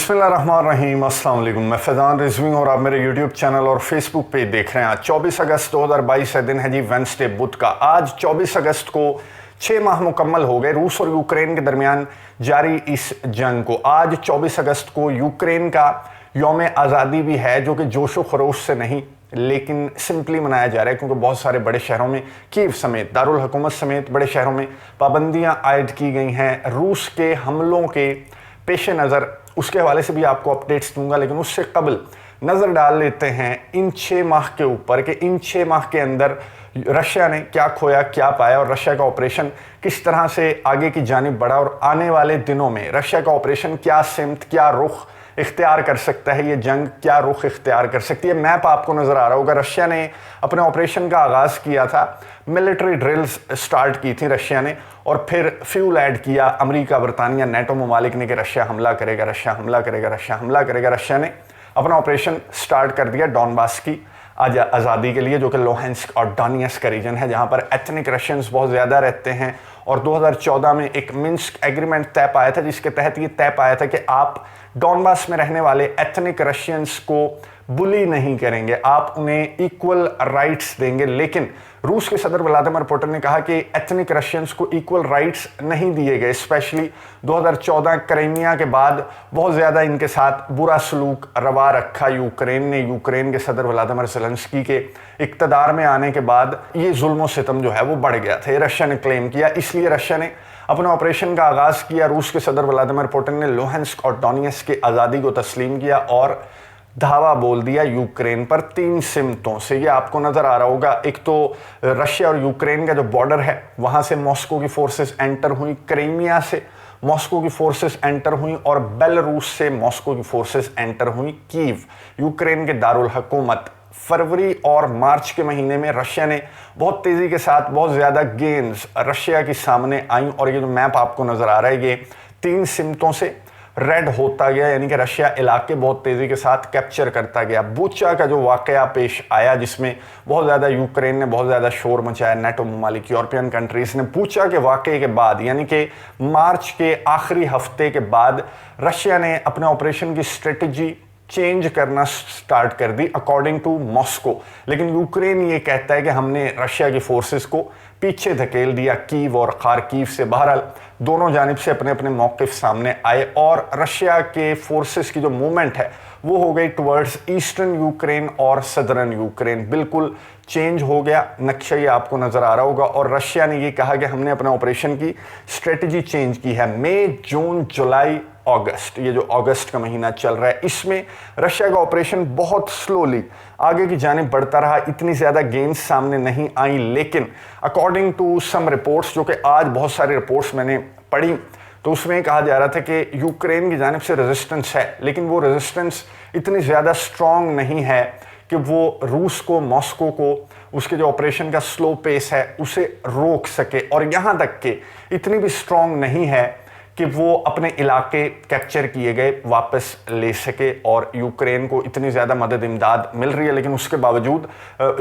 बिस्मिल्लाहिर्रहमानिर्रहीम, अस्सलाम वालेकुम। मैं फैज़ान रिजवी और आप मेरे यूट्यूब चैनल और फेसबुक पेज देख रहे हैं। आज 24 अगस्त 2022 है, दिन है जी वेंसडे, बुध का। आज 24 अगस्त को 6 माह मुकम्मल हो गए रूस और यूक्रेन के दरमियान जारी इस जंग को। आज 24 अगस्त को यूक्रेन का यौम आज़ादी भी है, जो कि जोशो खरोश से नहीं लेकिन सिंपली मनाया जा रहा है, क्योंकि बहुत सारे बड़े शहरों में, कीव समेत, दारुल हुकूमत समेत बड़े शहरों में पाबंदियां आयद की गई हैं रूस के हमलों के पेश नज़र। उसके हवाले से भी आपको अपडेट्स दूंगा, लेकिन उससे कबल नज़र डाल लेते हैं इन 6 माह के ऊपर कि इन 6 माह के अंदर रशिया ने क्या खोया, क्या पाया, और रशिया का ऑपरेशन किस तरह से आगे की जानिब बढ़ा, और आने वाले दिनों में रशिया का ऑपरेशन क्या सिमत, क्या रुख इख्तियार कर सकता है, ये जंग क्या रुख इख्तियार कर सकती है। मैप आपको नज़र आ रहा होगा। रशिया ने अपने ऑपरेशन का आगाज़ किया था, मिलिट्री ड्रिल्स स्टार्ट की थी रशिया ने, और फिर फ्यूल ऐड किया अमेरिका, बरतानिया, नेटो ममालिक ने कि रशिया हमला करेगा, रशिया हमला करेगा, रशिया हमला करेगा। रशिया ने अपना ऑपरेशन स्टार्ट कर दिया डॉनबास की आज़ादी के लिए, जो कि लोहेंस्क और डोनेट्स्क का रीजन है, जहां पर एथनिक रशियंस बहुत ज़्यादा रहते हैं। और 2014 में एक मिन्स्क एग्रीमेंट तय पाया था, जिसके तहत ये तय पाया था कि आप डॉनबास में रहने वाले एथनिक रशियंस को बुली नहीं करेंगे, आप उन्हें इक्वल राइट्स देंगे। लेकिन रूस के सदर व्लादिमीर पुतिन ने कहा कि एथनिक रशियंस को इक्वल राइट्स नहीं दिए गए। स्पेशली 2014 क्राइमिया के बाद बहुत ज़्यादा इनके साथ बुरा सलूक रवा रखा यूक्रेन ने। यूक्रेन के सदर व्लादिमीर ज़ेलेंस्की के इक़्तिदार में आने के बाद ये जुल्म सितम जो है वो बढ़ गया था, ये रशिया ने क्लेम किया। इसलिए रशिया ने अपने ऑपरेशन का आगाज़ किया। रूस के सदर व्लादिमीर पुतिन ने लोहेंस्क और डोनेट्स्क की आज़ादी को तस्लीम किया और धावा बोल दिया यूक्रेन पर 3 सिमतों से। ये आपको नज़र आ रहा होगा। एक तो रशिया और यूक्रेन का जो बॉर्डर है, वहाँ से मॉस्को की फोर्सेस एंटर हुई, क्राइमिया से मॉस्को की फोर्सेस एंटर हुई, और बेलारूस से मॉस्को की फोर्सेस एंटर हुई कीव, यूक्रेन के दारुल हुकूमत। फरवरी और मार्च के महीने में रशिया ने बहुत तेज़ी के साथ बहुत ज़्यादा गेंस रशिया के सामने आई, और ये जो मैप आपको नज़र आ रहा है, ये 3 सिमतों से रेड होता गया, यानी कि रशिया इलाके बहुत तेज़ी के साथ कैप्चर करता गया। बूचा का जो वाकया पेश आया, जिसमें बहुत ज़्यादा यूक्रेन ने बहुत ज़्यादा शोर मचाया, नेटो ममालिक, यूरोपियन कंट्रीज़ ने, बूचा के वाकये के बाद, यानी कि मार्च के आखिरी हफ्ते के बाद रशिया ने अपने ऑपरेशन की स्ट्रेटजी चेंज करना स्टार्ट कर दी अकॉर्डिंग टू मॉस्को। लेकिन यूक्रेन ये कहता है कि हमने रशिया की फोर्सेस को पीछे धकेल दिया कीव और खार्किव से। बहरहाल दोनों जानिब से अपने अपने मौक़िफ़ सामने आए, और रशिया के फोर्सेस की जो मूवमेंट है वो हो गई टुवर्ड्स ईस्टर्न यूक्रेन और सदर्न यूक्रेन। बिल्कुल चेंज हो गया नक्शा, ये आपको नज़र आ रहा होगा। और रशिया ने ये कहा कि हमने अपने ऑपरेशन की स्ट्रेटजी चेंज की है। मई, जून, जुलाई, अगस्त, ये जो अगस्त का महीना चल रहा है, इसमें रशिया का ऑपरेशन बहुत स्लोली आगे की जानिब बढ़ता रहा। इतनी ज़्यादा गेंस सामने नहीं आई, लेकिन अकॉर्डिंग टू सम रिपोर्ट्स, जो कि आज बहुत सारी रिपोर्ट्स मैंने पढ़ी, तो उसमें कहा जा रहा था कि यूक्रेन की जानिब से रेजिस्टेंस है, लेकिन वो रेजिस्टेंस इतनी ज़्यादा स्ट्रॉन्ग नहीं है कि वो रूस को, मॉस्को को, उसके जो ऑपरेशन का स्लो पेस है उसे रोक सके। और यहाँ तक कि इतनी भी स्ट्रॉन्ग नहीं है कि वो अपने इलाके कैप्चर किए गए वापस ले सके, और यूक्रेन को इतनी ज़्यादा मदद इमदाद मिल रही है, लेकिन उसके बावजूद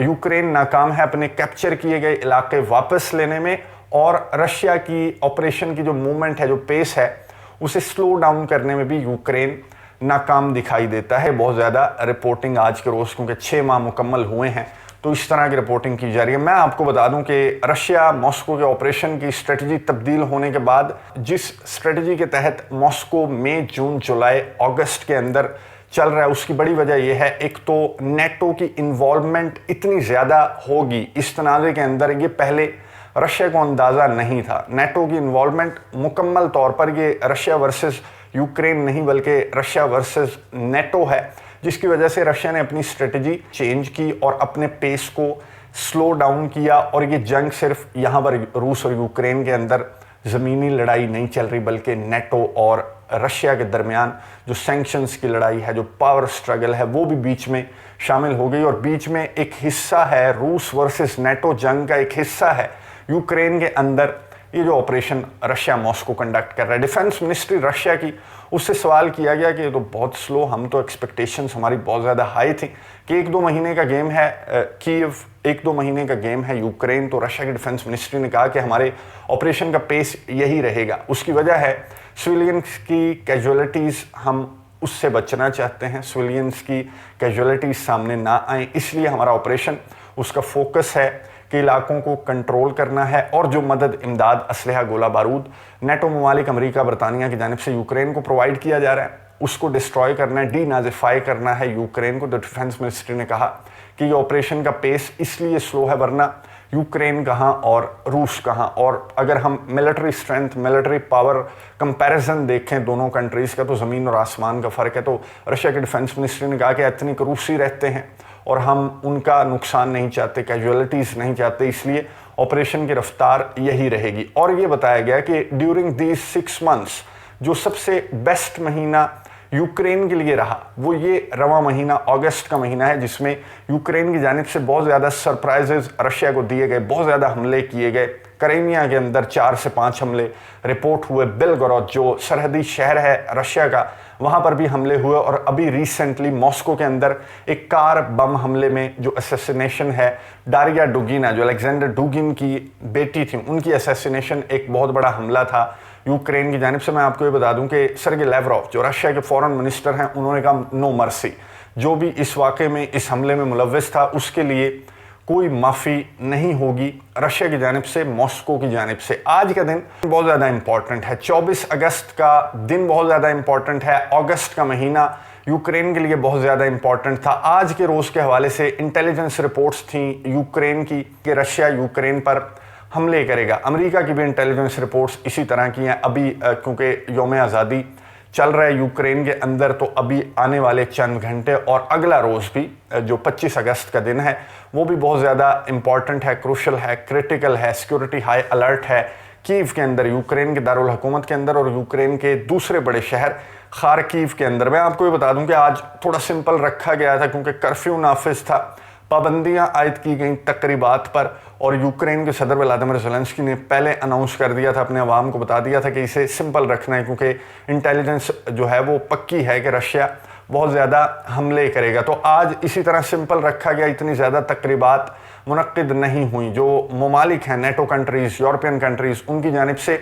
यूक्रेन नाकाम है अपने कैप्चर किए गए इलाके वापस लेने में। और रशिया की ऑपरेशन की जो मूवमेंट है, जो पेस है, उसे स्लो डाउन करने में भी यूक्रेन नाकाम दिखाई देता है। बहुत ज़्यादा रिपोर्टिंग आज के रोज़, क्योंकि 6 माह मुकम्मल हुए हैं, तो इस तरह की रिपोर्टिंग की जा रही है। मैं आपको बता दूं कि रशिया मॉस्को के ऑपरेशन की स्ट्रेटजी तब्दील होने के बाद, जिस स्ट्रेटजी के तहत मॉस्को मई, जून, जुलाई, अगस्त के अंदर चल रहा है, उसकी बड़ी वजह यह है, एक तो नेटो की इन्वॉल्वमेंट इतनी ज़्यादा होगी इस तनाज़े के अंदर, ये पहले रशिया को अंदाज़ा नहीं था। नेटो की इन्वॉल्वमेंट मुकम्मल तौर पर ये रशिया वर्सेस यूक्रेन नहीं, बल्कि रशिया वर्सेस नेटो है, जिसकी वजह से रशिया ने अपनी स्ट्रेटजी चेंज की और अपने पेस को स्लो डाउन किया। और ये जंग सिर्फ यहाँ पर रूस और यूक्रेन के अंदर ज़मीनी लड़ाई नहीं चल रही, बल्कि नेटो और रशिया के दरमियान जो सैंक्शंस की लड़ाई है, जो पावर स्ट्रगल है, वो भी बीच में शामिल हो गई। और बीच में एक हिस्सा है, रूस वर्सेस नेटो जंग का एक हिस्सा है यूक्रेन के अंदर ये जो ऑपरेशन रशिया मॉस्को कंडक्ट कर रहा है। डिफेंस मिनिस्ट्री रशिया की, उससे सवाल किया गया कि ये तो बहुत स्लो, हम तो एक्सपेक्टेशंस हमारी बहुत ज़्यादा हाई थी कि 1-2 महीने का गेम है कीव, 1-2 महीने का गेम है यूक्रेन। तो रशिया की डिफेंस मिनिस्ट्री ने कहा कि हमारे ऑपरेशन का पेस यही रहेगा। उसकी वजह है सिविलियंस की कैजुअलिटीज़ हम उससे बचना चाहते हैं, सिविलियंस की कैजुअलिटीज सामने ना आए, इसलिए हमारा ऑपरेशन उसका फोकस है कि इलाकों को कंट्रोल करना है और जो मदद, इमदाद, असलहा, गोला बारूद नेटो ममालिक अमेरिका बरतानिया की जानिब से यूक्रेन को प्रोवाइड किया जा रहा है उसको डिस्ट्रॉय करना है, डीनाजिफाई करना है यूक्रेन को। द डिफेंस मिनिस्ट्री ने कहा कि ये ऑपरेशन का पेस इसलिए स्लो है, वरना यूक्रेन कहाँ और रूस कहाँ। और अगर हम military strength, military power comparison देखें दोनों कंट्रीज़ का, तो ज़मीन और आसमान का फ़र्क है। तो रशिया के डिफेंस मिनिस्ट्री ने कहा कि एथनिक रूसी रहते हैं और हम उनका नुकसान नहीं चाहते, कैजुअलिटीज़ नहीं चाहते, इसलिए ऑपरेशन की रफ्तार यही रहेगी। और ये बताया गया कि ड्यूरिंग दीज 6 months जो सबसे बेस्ट महीना यूक्रेन के लिए रहा वो ये रवां महीना अगस्त का महीना है, जिसमें यूक्रेन की जानिब से बहुत ज़्यादा सरप्राइजेज रशिया को दिए गए, बहुत ज़्यादा हमले किए गए। क्राइमिया के अंदर 4 से 5 हमले रिपोर्ट हुए, बेलगोरोद जो सरहदी शहर है रशिया का, वहाँ पर भी हमले हुए। और अभी रिसेंटली मॉस्को के अंदर एक कार बम हमले में जो असैसिनेशन है, डारिया डुगीना जो अलेक्जेंडर डुगिन की बेटी थी, उनकी असैसिनेशन एक बहुत बड़ा हमला था यूक्रेन की जानिब से। मैं आपको ये बता दूं कि सर्गे लैवरोव जो रशिया के फॉरेन मिनिस्टर हैं, उन्होंने कहा नो मर्सी, जो भी इस वाक़े में, इस हमले में मुलव्वस था उसके लिए कोई माफ़ी नहीं होगी रशिया की जानिब से, मॉस्को की जानिब से। आज का दिन बहुत ज़्यादा इंपॉर्टेंट है, 24 अगस्त का दिन बहुत ज़्यादा इंपॉर्टेंट है। अगस्त का महीना यूक्रेन के लिए बहुत ज़्यादा इंपॉर्टेंट था। आज के रोज़ के हवाले से इंटेलिजेंस रिपोर्ट्स थी यूक्रेन की कि रशिया यूक्रेन पर हमले करेगा। अमेरिका की भी इंटेलिजेंस रिपोर्ट्स इसी तरह की हैं। अभी क्योंकि यौम आज़ादी चल रहा है यूक्रेन के अंदर, तो अभी आने वाले चंद घंटे और अगला रोज़ भी जो 25 अगस्त का दिन है वो भी बहुत ज़्यादा इंपॉर्टेंट है, क्रूशल है, क्रिटिकल है। सिक्योरिटी हाई अलर्ट है कीव के अंदर, यूक्रेन के दारुल हुकूमत के अंदर, और यूक्रेन के दूसरे बड़े शहर खार्किव के अंदर। मैं आपको ये बता दूं कि आज थोड़ा सिंपल रखा गया था क्योंकि कर्फ्यू नाफिज था, पाबंदियां आयद की गई तकरीबात पर, और यूक्रेन के सदर व्लादिमीर ज़ेलेंस्की ने पहले अनाउंस कर दिया था, अपने अवाम को बता दिया था कि इसे सिंपल रखना है क्योंकि इंटेलिजेंस जो है वो पक्की है कि रशिया बहुत ज़्यादा हमले करेगा। तो आज इसी तरह सिंपल रखा गया, इतनी ज़्यादा तकरीबात मुनक्किद नहीं हुई। जो ममालिक हैं नेटो कंट्रीज़, यूरोपियन कंट्रीज़, उनकी जानिब से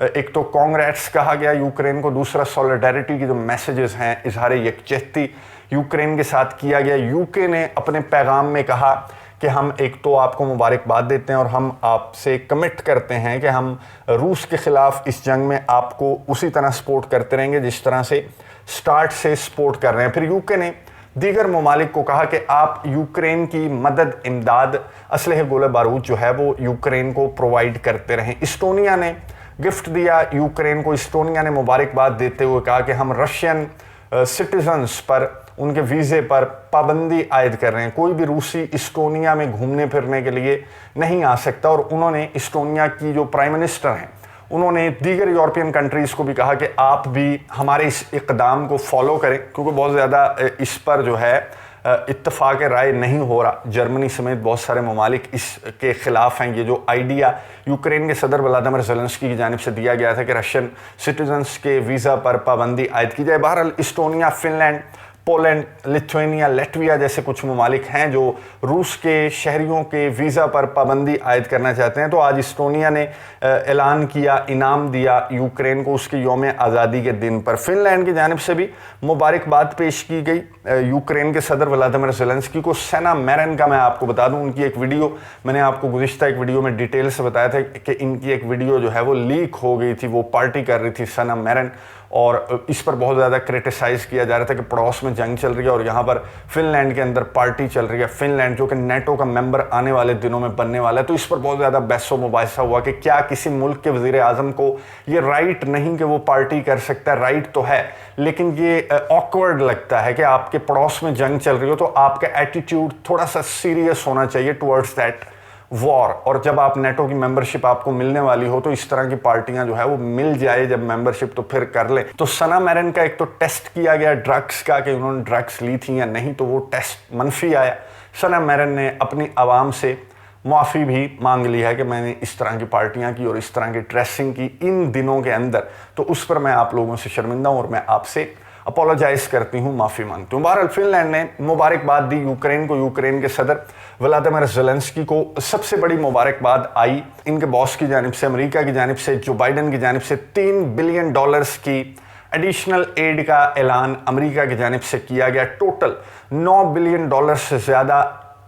एक तो कांग्रेट्स कहा गया यूक्रेन को, दूसरा सॉलिडारिटी की जो मैसेजेस हैं, इजहार यकजहती यूक्रेन के साथ किया गया। यूके ने अपने पैगाम में कहा कि हम एक तो आपको मुबारकबाद देते हैं और हम आपसे कमिट करते हैं कि हम रूस के ख़िलाफ़ इस जंग में आपको उसी तरह सपोर्ट करते रहेंगे जिस तरह से स्टार्ट से सपोर्ट कर रहे हैं। फिर यूके ने दीगर ममालिक को कहा कि आप यूक्रेन की मदद, इमदाद, असलहे, गोला बारूद जो है वो यूक्रेन को प्रोवाइड करते रहें। इस्टोनिया ने गिफ्ट दिया यूक्रेन को। इस्टोनिया ने मुबारकबाद देते हुए कहा कि हम रशियन सिटीजन्स पर, उनके वीज़े पर पाबंदी आयद कर रहे हैं, कोई भी रूसी इस्टोनिया में घूमने फिरने के लिए नहीं आ सकता। और उन्होंने इस्टोनिया की जो प्राइम मिनिस्टर हैं, उन्होंने दीगर यूरोपियन कंट्रीज़ को भी कहा कि आप भी हमारे इस इक़दाम को फॉलो करें, क्योंकि बहुत ज़्यादा इस पर जो है इत्तफाक राय नहीं हो रहा। जर्मनी समेत बहुत सारे ममालिक इसके ख़िलाफ़ हैं। ये जो आइडिया यूक्रेन के सदर व्लादिमीर ज़ेलेंस्की की जानिब से दिया गया था कि रशियन सिटीजन्स के वीज़ा पर पाबंदी आयद की जाए। बहरहाल Estonia, Finland, Poland, Lithuania, Latvia जैसे कुछ ममालिक हैं जो रूस के शहरियों के वीज़ा पर पाबंदी आयद करना चाहते हैं। तो आज इस्टोनिया ने ऐलान किया, इनाम दिया यूक्रेन को उसके यौम आज़ादी के दिन पर। फिनलैंड की जानिब से भी मुबारकबाद पेश की गई यूक्रेन के सदर व्लादिमीर ज़ेलेंस्की को। सेना मैरन का मैं आपको बता दूं, उनकी एक वीडियो मैंने आपको गुज़िश्ता एक वीडियो में डिटेल से बताया था कि इनकी एक वीडियो जो है वो लीक हो गई थी। वो पार्टी कर रही थी सेना मैरन, और इस पर बहुत ज़्यादा क्रिटिसाइज़ किया जा रहा था कि पड़ोस में जंग चल रही है और यहाँ पर फिनलैंड के अंदर पार्टी चल रही है। फिनलैंड जो कि नेटो का मेंबर आने वाले दिनों में बनने वाला है, तो इस पर बहुत ज़्यादा बहसो मुबाहिसा हुआ कि क्या किसी मुल्क के वज़ीर आज़म को ये राइट नहीं कि वो पार्टी कर सकता है। राइट तो है, लेकिन ये ऑकवर्ड लगता है कि आपके पड़ोस में जंग चल रही हो तो आपका एटीट्यूड थोड़ा सा सीरियस होना चाहिए टुवर्ड्स दैट वॉर। और जब आप नेटो की मेंबरशिप आपको मिलने वाली हो तो इस तरह की पार्टियां जो है वो मिल जाए जब मेंबरशिप, तो फिर कर लें। तो सेना मैरन का एक तो टेस्ट किया गया ड्रग्स का कि उन्होंने ड्रग्स ली थी या नहीं, तो वो टेस्ट मनफी आया। सेना मैरन ने अपनी आवाम से माफ़ी भी मांग ली है कि मैंने इस तरह की पार्टियां की और इस तरह की ड्रेसिंग की इन दिनों के अंदर, तो उस पर मैं आप लोगों से शर्मिंदा हूँ और मैं आपसे अपोलोजाइज़ करती हूँ, माफ़ी मांगती हूँ। बहरहाल फिनलैंड ने मुबारकबाद दी यूक्रेन को। यूक्रेन के सदर व्लादिमीर ज़ेलेंस्की को सबसे बड़ी मुबारकबाद आई इनके बॉस की जानिब से, अमेरिका की जानिब से, जो बाइडन की जानिब से $3 बिलियन की एडिशनल एड का ऐलान अमेरिका की जानिब से किया गया। टोटल $9 बिलियन से ज़्यादा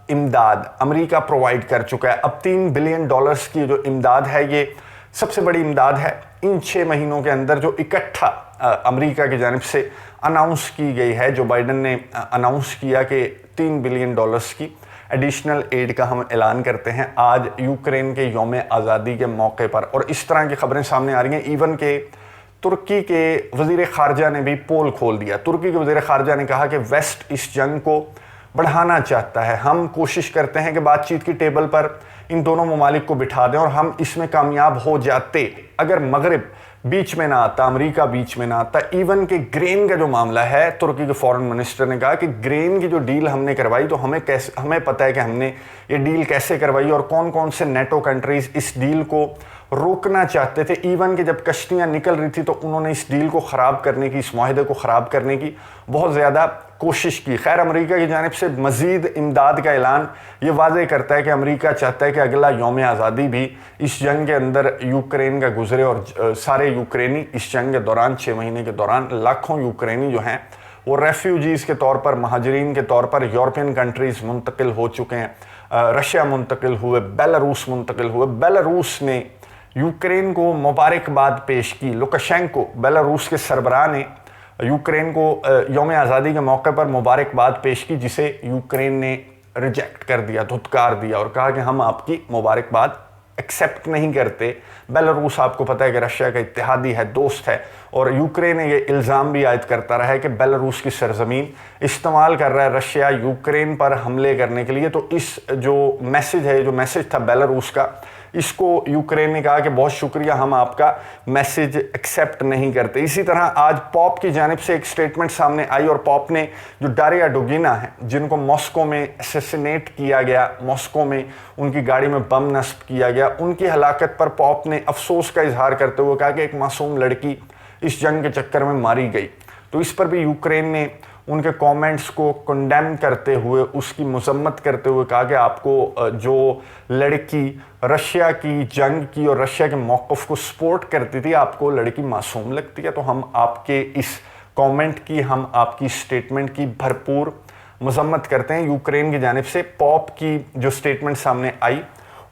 इमदाद अमेरिका प्रोवाइड कर चुका है। अब $3 बिलियन की जो इमदाद है ये सबसे बड़ी इमदाद है इन 6 महीनों के अंदर जो इकट्ठा अमेरिका की जानिब से अनाउंस की गई है। जो बाइडन ने अनाउंस किया कि $3 बिलियन की एडिशनल एड का हम ऐलान करते हैं आज यूक्रेन के यौम आज़ादी के मौके पर। और इस तरह की खबरें सामने आ रही हैं। इवन के तुर्की के वज़ीर ख़ारजा ने भी पोल खोल दिया। तुर्की के वज़ीर ख़ारजा ने कहा कि वेस्ट इस जंग को बढ़ाना चाहता है। हम कोशिश करते हैं कि बातचीत की टेबल पर इन दोनों ममालिक को बिठा दें और हम इसमें कामयाब हो जाते अगर मगरिब बीच में ना आता, अमेरिका बीच में ना आता। इवन के ग्रेन का जो मामला है, तुर्की के फॉरेन मिनिस्टर ने कहा कि ग्रेन की जो डील हमने करवाई तो हमें पता है कि हमने ये डील कैसे करवाई और कौन कौन से नेटो कंट्रीज़ इस डील को रोकना चाहते थे। इवन कि जब कश्तियाँ निकल रही थी तो उन्होंने इस डील को ख़राब करने की, इस माहदे को ख़राब करने की बहुत ज़्यादा कोशिश की। खैर, अमेरिका की जानिब से मज़ीद इमदाद का ऐलान ये वाज़े करता है कि अमेरिका चाहता है कि अगला यौम आज़ादी भी इस जंग के अंदर यूक्रेन का गुजरे और सारे यूक्रेनी इस जंग के दौरान 6 महीने के दौरान लाखों यूक्रेनी जो हैं वो रेफ्यूजीज़ के तौर पर, महाजरीन के तौर पर यूरोपियन कंट्रीज़ मुंतकिल हो चुके हैं। रशिया मुंतकिल हुए, बेलारूस मुंतकिल हुए। बेलारूस ने यूक्रेन को मुबारकबाद पेश की। लुकाशेंको, बेलारूस के सरबराह ने यूक्रेन को यौम आज़ादी के मौके पर मुबारकबाद पेश की, जिसे यूक्रेन ने रिजेक्ट कर दिया, धुतकार दिया और कहा कि हम आपकी मुबारकबाद एक्सेप्ट नहीं करते। बेलारूस आपको पता है कि रशिया का इत्तेहादी है, दोस्त है। और यूक्रेन ने ये इल्ज़ाम भी आयद करता रहा है कि बेलारूस की सरजमीन इस्तेमाल कर रहा है रशिया यूक्रेन पर हमले करने के लिए। तो इस जो मैसेज है, जो मैसेज था बेलारूस का, इसको यूक्रेन ने कहा कि बहुत शुक्रिया, हम आपका मैसेज एक्सेप्ट नहीं करते। इसी तरह आज पॉप की जानिब से एक स्टेटमेंट सामने आई और पॉप ने जो डारिया डुगिना है, जिनको मॉस्को में असैसिनेट किया गया, मॉस्को में उनकी गाड़ी में बम नस्ब किया गया, उनकी हलाकत पर पॉप ने अफसोस का इजहार करते हुए कहा कि एक मासूम लड़की इस जंग के चक्कर में मारी गई। तो इस पर भी यूक्रेन ने उनके कमेंट्स को कंडेम करते हुए, उसकी मजम्मत करते हुए कहा कि आपको जो लड़की रशिया की जंग की और रशिया के मौक़िफ़ को सपोर्ट करती थी, आपको लड़की मासूम लगती है। तो हम आपके इस कमेंट की, हम आपकी स्टेटमेंट की भरपूर मजम्मत करते हैं। यूक्रेन की जानिब से पॉप की जो स्टेटमेंट सामने आई,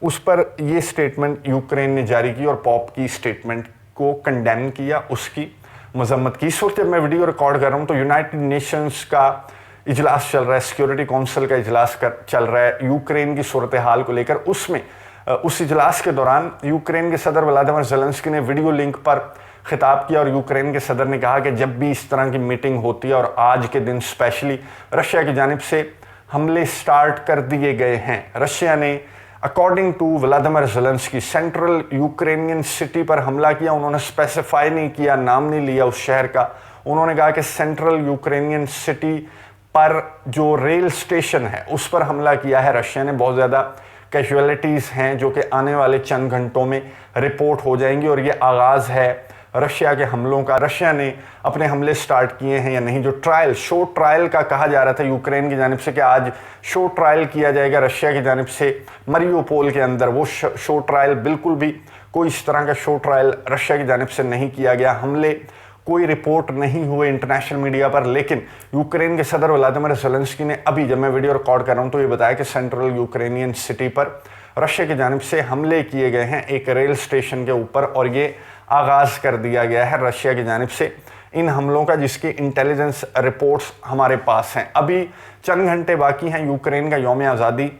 उस पर ये स्टेटमेंट यूक्रेन ने जारी की और पॉप की स्टेटमेंट को कंडेम किया, उसकी मजम्मत की। इस वक्त जब मैं वीडियो रिकॉर्ड कर रहा हूँ तो यूनाइटेड नेशंस का इजलास चल रहा है, सिक्योरिटी काउंसिल का इजलास चल रहा है यूक्रेन की सूरत हाल को लेकर। उसमें उस इजलास के दौरान यूक्रेन के सदर व्लादिमीर ज़ेलेंस्की ने वीडियो लिंक पर खिताब किया और यूक्रेन के सदर ने कहा कि जब भी इस तरह की मीटिंग होती है और आज के दिन स्पेशली रशिया की जानिब से हमले स्टार्ट कर दिए गए हैं। रशिया ने according to Vladimir Zelensky central Ukrainian city पर हमला किया। उन्होंने स्पेसिफाई नहीं किया, नाम नहीं लिया उस शहर का। उन्होंने कहा कि सेंट्रल यूक्रेनियन सिटी पर जो रेल स्टेशन है उस पर हमला किया है रशिया ने। बहुत ज़्यादा कैजुअलिटीज़ हैं जो कि आने वाले चंद घंटों में रिपोर्ट हो जाएंगी और ये आगाज़ है रशिया के हमलों का। रशिया ने अपने हमले स्टार्ट किए हैं या नहीं, जो ट्रायल, शो ट्रायल का कहा जा रहा था यूक्रेन की जानिब से कि आज शो ट्रायल किया जाएगा रशिया की जानिब से मरियोपोल के अंदर, वो शो ट्रायल बिल्कुल भी कोई इस तरह का शो ट्रायल रशिया की जानिब से नहीं किया गया। हमले कोई रिपोर्ट नहीं हुए इंटरनेशनल मीडिया पर। लेकिन यूक्रेन के सदर व्लादिमीर ज़ेलेंस्की ने अभी जब मैं वीडियो रिकॉर्ड कर रहा हूँ तो ये बताया कि सेंट्रल यूक्रेनियन सिटी पर रशिया की जानिब से हमले किए गए हैं, एक रेल स्टेशन के ऊपर, और ये आगाज़ कर दिया गया है रशिया की जानिब से इन हमलों का, जिसकी इंटेलिजेंस रिपोर्ट्स हमारे पास हैं। अभी चंद घंटे बाकी हैं, यूक्रेन का यौम आज़ादी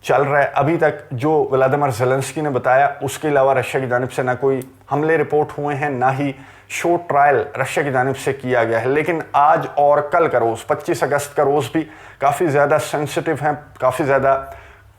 चल रहा है। अभी तक जो व्लादिमीर ज़ेलेंस्की ने बताया उसके अलावा रशिया की जानिब से ना कोई हमले रिपोर्ट हुए हैं, ना ही शो ट्रायल रशिया की जानिब से किया गया है। लेकिन आज और कल का रोज़, 25 अगस्त का रोज़ भी काफ़ी ज़्यादा सेंसिटिव हैं, काफ़ी ज़्यादा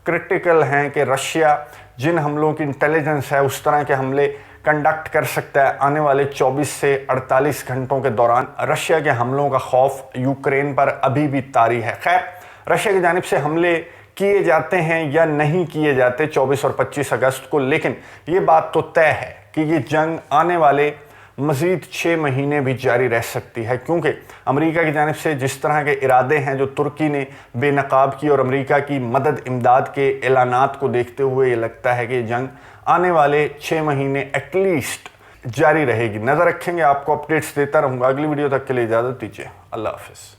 क्रिटिकल हैं कि रशिया जिन हमलों की इंटेलिजेंस है उस तरह के हमले कंडक्ट कर सकता है आने वाले 24 से 48 घंटों के दौरान। रशिया के हमलों का खौफ यूक्रेन पर अभी भी तारी है। खैर, रशिया की जानिब से हमले किए जाते हैं या नहीं किए जाते 24 और 25 अगस्त को, लेकिन ये बात तो तय है कि ये जंग आने वाले मज़ीद 6 महीने भी जारी रह सकती है, क्योंकि अमेरिका की जानिब से जिस तरह के इरादे हैं जो तुर्की ने बेनकाब की और अमेरिका की मदद इमदाद के ऐलानात को देखते हुए ये लगता है कि जंग आने वाले 6 महीने एटलीस्ट जारी रहेगी। नजर रखेंगे, आपको अपडेट्स देता रहूंगा। अगली वीडियो तक के लिए इजाजत दीजिए। अल्लाह हाफिज।